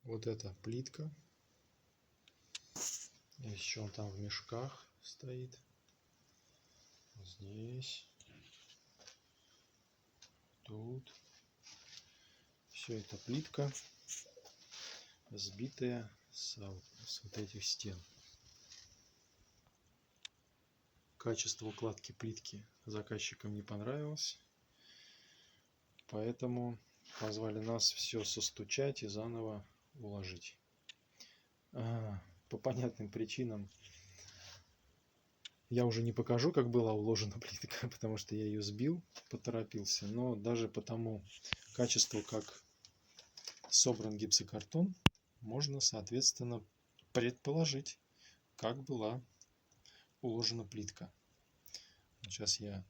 Вот эта плитка. Еще он там в мешках стоит. Здесь. Тут. Все это плитка, сбитая с вот этих стен. Качество укладки плитки заказчикам не понравилось. Поэтому позвали нас все состучать и заново уложить. По понятным причинам я уже не покажу, как была уложена плитка, потому что я ее сбил, поторопился. Но даже по тому качеству, как собран гипсокартон, можно, соответственно, предположить, как была уложена плитка. Сейчас я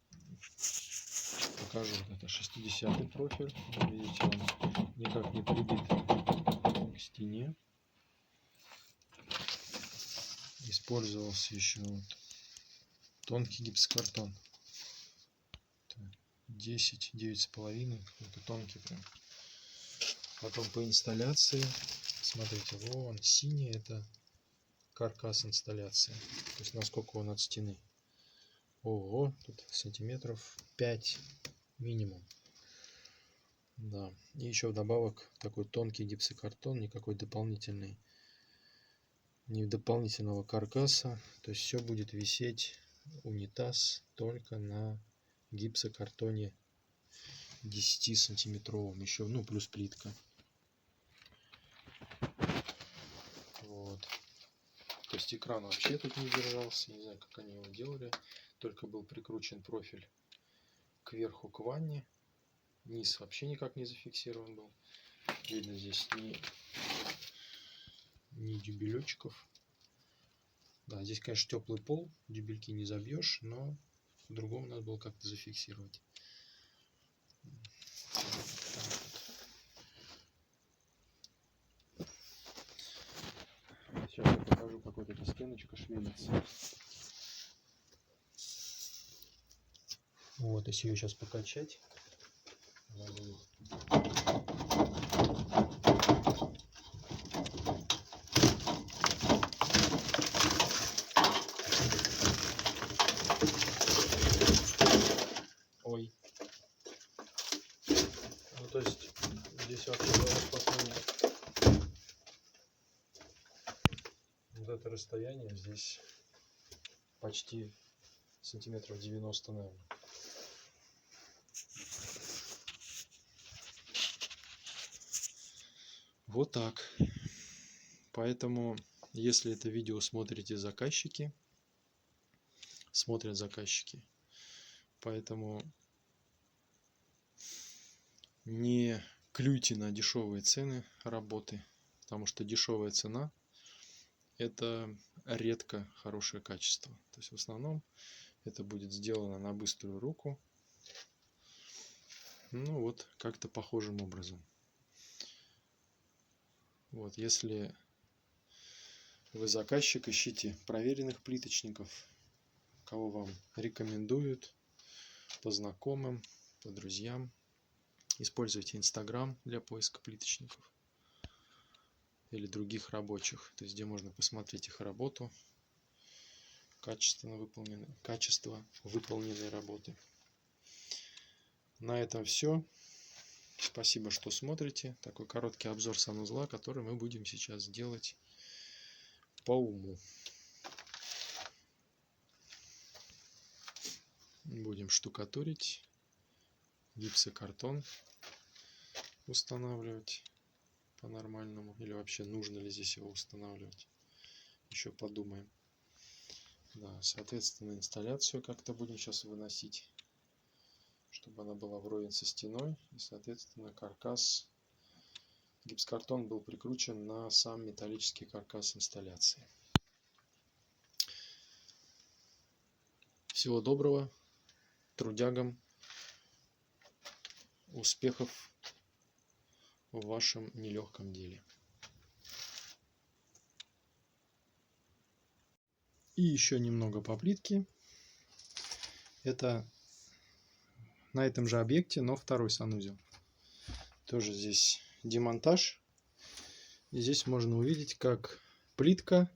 покажу. Вот это 60-й профиль. Видите, он никак не прибит к стене. Использовался еще вот тонкий гипсокартон. 10, 9,5. Это тонкий прям. Потом по инсталляции. Смотрите, вон синий — это каркас инсталляции. То есть насколько он от стены. Ого, тут сантиметров 5 минимум. Да. И еще вдобавок такой тонкий гипсокартон, никакой дополнительный, ни дополнительного каркаса. То есть все будет висеть, унитаз, только на гипсокартоне 10 сантиметровом. Еще, ну, плюс плитка. Вот. То есть экран вообще тут не держался. Не знаю, как они его делали. Только был прикручен профиль кверху к ванне. Низ вообще никак не зафиксирован был. Видно здесь ни дюбелечков. Да, здесь, конечно, теплый пол. Дюбельки не забьешь, но по-другому надо было как-то зафиксировать. Сейчас я покажу, как вот эта стеночка швелится. Вот, если ее сейчас покачать, она будет. Ой. Ну, то есть здесь вообще спокойно. Вот это расстояние здесь почти сантиметров 90, наверное. Вот так. Поэтому, если это видео смотрят заказчики, поэтому не клюйте на дешевые цены работы, потому что дешевая цена — это редко хорошее качество. То есть в основном это будет сделано на быструю руку. Ну вот как-то похожим образом. Вот, если вы заказчик, ищите проверенных плиточников, кого вам рекомендуют, по знакомым, по друзьям. Используйте Instagram для поиска плиточников или других рабочих, то есть где можно посмотреть их работу, качество выполненной работы. На этом все. Спасибо, что смотрите. Такой короткий обзор санузла, который мы будем сейчас делать по уму. Будем штукатурить, гипсокартон устанавливать по-нормальному. Или вообще нужно ли здесь его устанавливать. Еще подумаем. Да, соответственно, инсталляцию как-то будем сейчас выносить, чтобы она была вровень со стеной. И, соответственно, каркас, гипсокартон был прикручен на сам металлический каркас инсталляции. Всего доброго, трудягам, успехов в вашем нелегком деле. И еще немного по плитке. Это на этом же объекте, но второй санузел. Тоже здесь демонтаж. И здесь можно увидеть, как плитка,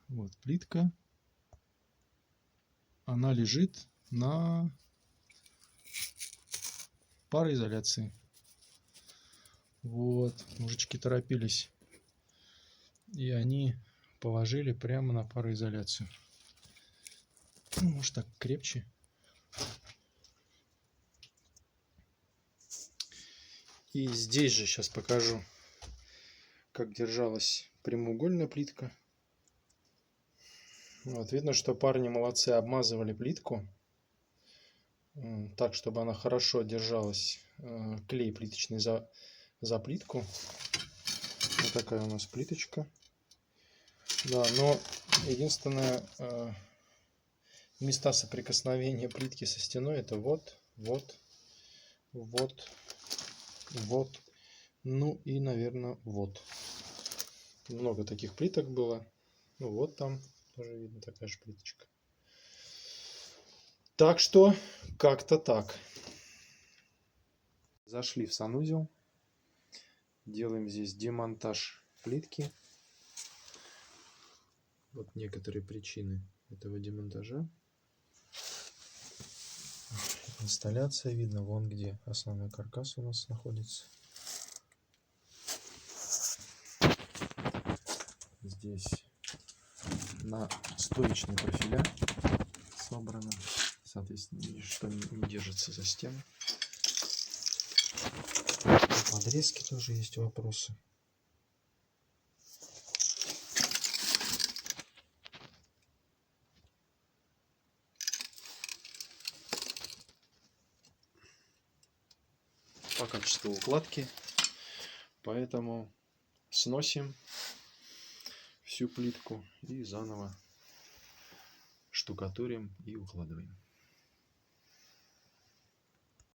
вот плитка, она лежит на пароизоляции. Вот, мужички торопились, и они положили прямо на пароизоляцию. Ну, может, так крепче. И здесь же сейчас покажу, как держалась прямоугольная плитка. Вот, видно, что парни молодцы, обмазывали плитку так, чтобы она хорошо держалась, клей плиточный за плитку. Вот такая у нас плиточка. Да, но единственное, места соприкосновения плитки со стеной — это вот, ну и, наверное, вот. Много таких плиток было. Ну вот там тоже видно такая же плиточка. Так что как-то так. Зашли в санузел. Делаем здесь демонтаж плитки. Вот некоторые причины этого демонтажа. Инсталляция видно, вон где основной каркас у нас находится. Здесь на стоечные профиля собрано, соответственно, что не держится за стену. Подрезки тоже есть вопросы. По качеству укладки, поэтому сносим всю плитку и заново штукатурим и укладываем.